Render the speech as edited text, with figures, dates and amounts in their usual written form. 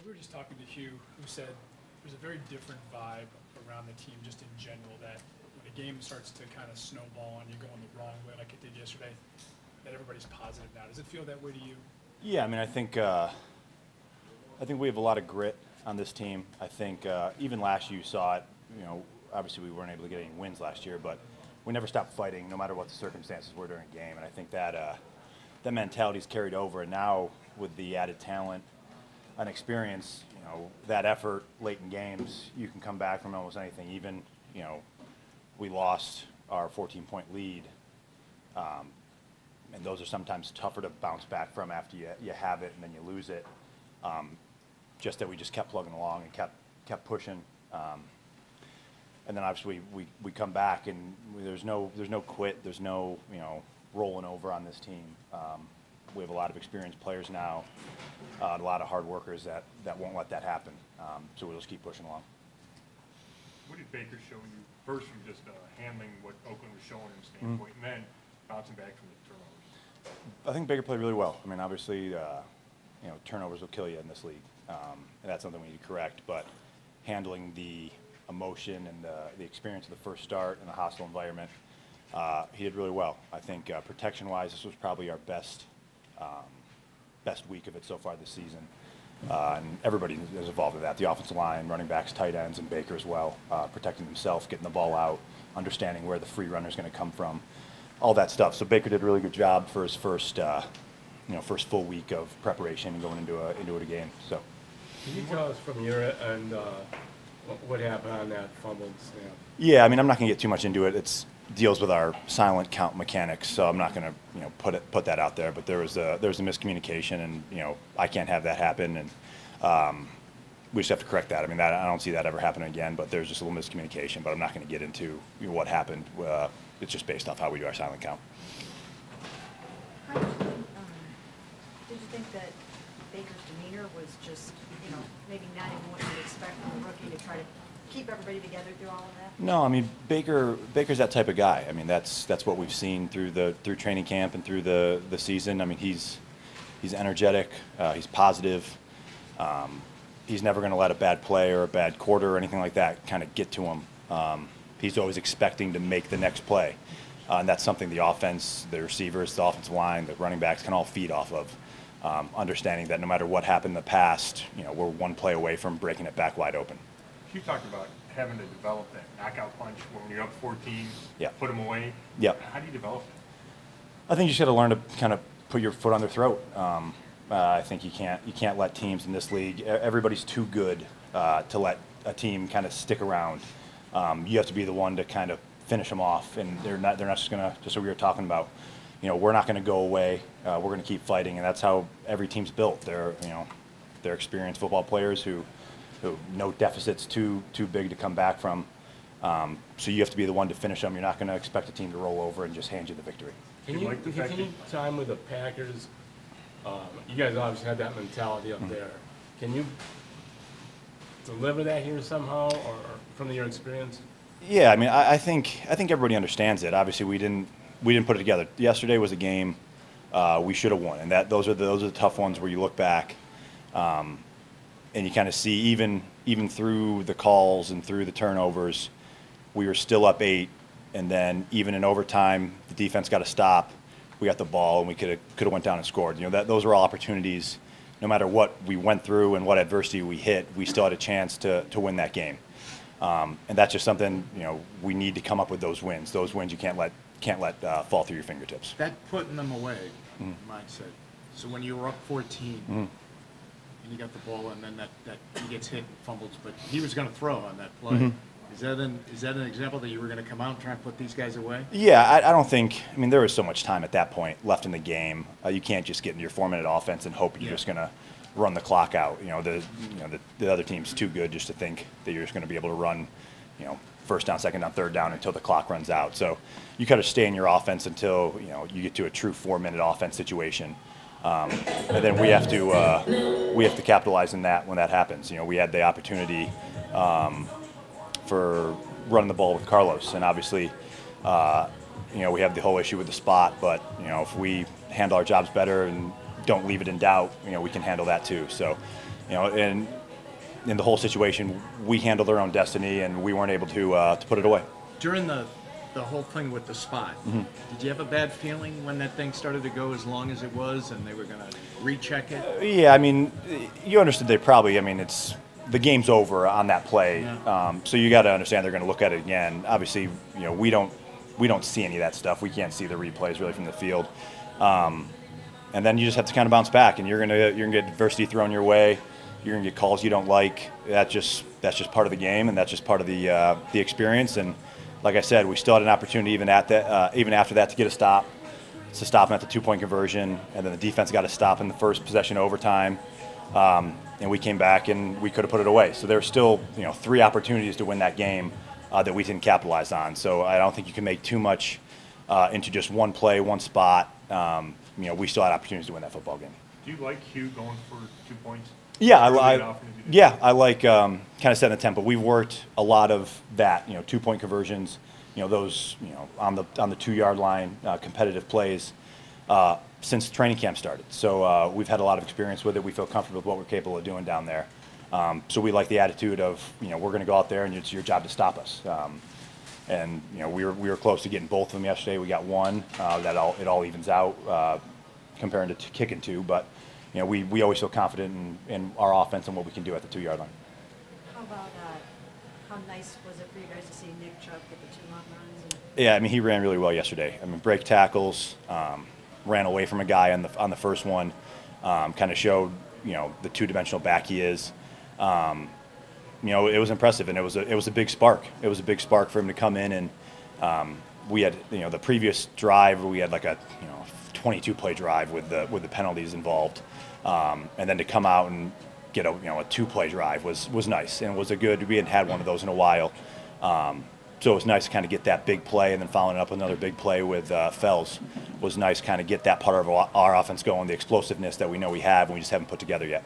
we were just talking to Hugh, who said there's a very different vibe around the team just in general, that when a game starts to kind of snowball and you're going the wrong way like it did yesterday, that everybody's positive now. Does it feel that way to you? Yeah, I mean, I think we have a lot of grit on this team. I think even last year you saw it. You know, obviously we weren't able to get any wins last year, but we never stopped fighting, no matter what the circumstances were during a game. And I think that that mentality's carried over. And now with the added talent and experience, you know, that effort late in games, you can come back from almost anything. Even, you know, we lost our 14-point lead. And those are sometimes tougher to bounce back from after you have it and then you lose it. Just that we just kept plugging along and kept pushing. And then obviously we come back and there's no quit. There's no, you know, rolling over on this team. We have a lot of experienced players now, a lot of hard workers that won't let that happen. So we'll just keep pushing along. What did Baker show you first from just handling what Oakland was showing him standpoint, and then bouncing back from the turnovers? I think Baker played really well. I mean, obviously, you know, turnovers will kill you in this league, and that's something we need to correct. But handling the emotion and the experience of the first start in a hostile environment, he did really well. I think protection-wise, this was probably our best week of it so far this season. And everybody is involved with that. The offensive line, running backs, tight ends, and Baker as well, protecting himself, getting the ball out, understanding where the free runner is going to come from, all that stuff. So Baker did a really good job for his first full week of preparation and going into a game. So, can you tell us from your end what happened on that fumbled snap? Yeah, I mean, I'm not going to get too much into it. It deals with our silent count mechanics, so I'm not going to put that out there. But there was a miscommunication, and I can't have that happen, and we just have to correct that. I mean, I don't see that ever happening again. But there's just a little miscommunication. But I'm not going to get into what happened. It's just based off how we do our silent count. Did you think that Baker's demeanor was just, maybe not even what you'd expect from a rookie to try to keep everybody together through all of that? No, I mean, Baker's that type of guy. I mean, that's what we've seen through training camp and through the season. I mean, he's energetic, he's positive. He's never going to let a bad play or a bad quarter or anything like that kind of get to him. He's always expecting to make the next play. And that's something the offense, the receivers, the offensive line, the running backs can all feed off of. Understanding that no matter what happened in the past, we're one play away from breaking it back wide open. You talked about having to develop that knockout punch when you're up 14, yeah. Put them away. Yep. How do you develop that? I think you just got to learn to kind of put your foot on their throat. I think you can't let teams in this league. Everybody's too good to let a team kind of stick around. You have to be the one to kind of finish them off, and they're not just going to, just what we were talking about, we're not going to go away. We're going to keep fighting, and that's how every team's built. They're experienced football players who no deficit's too big to come back from. So you have to be the one to finish them. You're not going to expect a team to roll over and just hand you the victory. Can you time with the Packers? You guys obviously had that mentality up there. Can you deliver that here somehow, or from your experience? Yeah, I mean, I think everybody understands it. Obviously, we didn't put it together. Yesterday was a game we should have won, and those are the tough ones where you look back, and you kind of see even through the calls and through the turnovers, we were still up 8, and then even in overtime, the defense got a stop. We got the ball, and we could have went down and scored. Those were all opportunities. No matter what we went through and what adversity we hit, we still had a chance to win that game. And that's just something we need to come up with those wins. Those wins you can't let fall through your fingertips. That putting them away mindset. So when you were up 14 and you got the ball, and then that he gets hit and fumbles, but he was going to throw on that play. Is that an example that you were going to come out and try and put these guys away? Yeah, I don't think. I mean, there was so much time at that point left in the game. You can't just get into your 4-minute offense and hope you're just going to run the clock out. The other team's too good just to think that you're just going to be able to run, first down, second down, third down until the clock runs out. So you got to stay in your offense until you get to a true 4-minute offense situation, and then we have to capitalize on that when that happens. We had the opportunity for running the ball with Carlos, and obviously, we have the whole issue with the spot. But if we handle our jobs better and don't leave it in doubt, we can handle that too. So and in the whole situation, we handled our own destiny, and we weren't able to put it away. During the whole thing with the spot, did you have a bad feeling when that thing started to go as long as it was and they were going to recheck it? Yeah, I mean, you understood they probably, I mean, it's the game's over on that play. Yeah. So you got to understand they're going to look at it again. Obviously, we don't see any of that stuff. We can't see the replays really from the field. And then you just have to kind of bounce back, and you're gonna get adversity thrown your way. You're gonna get calls you don't like. That's just part of the game, and that's just part of the experience. And like I said, we still had an opportunity even after that to get a stop. To stop him at the 2-point conversion, and then the defense got a stop in the first possession overtime. And we came back and we could have put it away. So there were still 3 opportunities to win that game that we didn't capitalize on. So I don't think you can make too much into just one play, one spot. We still had opportunities to win that football game. Do you like Hugh going for 2 points? Yeah, I like kind of setting the tempo. We've worked a lot of that, 2-point conversions, those, on the 2-yard line, competitive plays since training camp started. So we've had a lot of experience with it. We feel comfortable with what we're capable of doing down there. So we like the attitude of, we're going to go out there and it's your job to stop us. And we were close to getting both of them yesterday. We got one. It all evens out comparing to kicking 2, but we always feel confident in our offense and what we can do at the 2-yard line. How about, how nice was it for you guys to see Nick Chubb get the 2 long runs? Yeah, I mean, he ran really well yesterday. I mean, break tackles, ran away from a guy on the first one, kind of showed the 2-dimensional back he is. It was impressive, and it was a big spark. It was a big spark for him to come in, and we had the previous drive we had like a 22-play drive with the penalties involved, and then to come out and get a 2-play drive was nice, and was we hadn't had one of those in a while. So it was nice to kind of get that big play, and then following up another big play with Fells was nice, kind of get that part of our offense going, the explosiveness that we know we have, and we just haven't put together yet.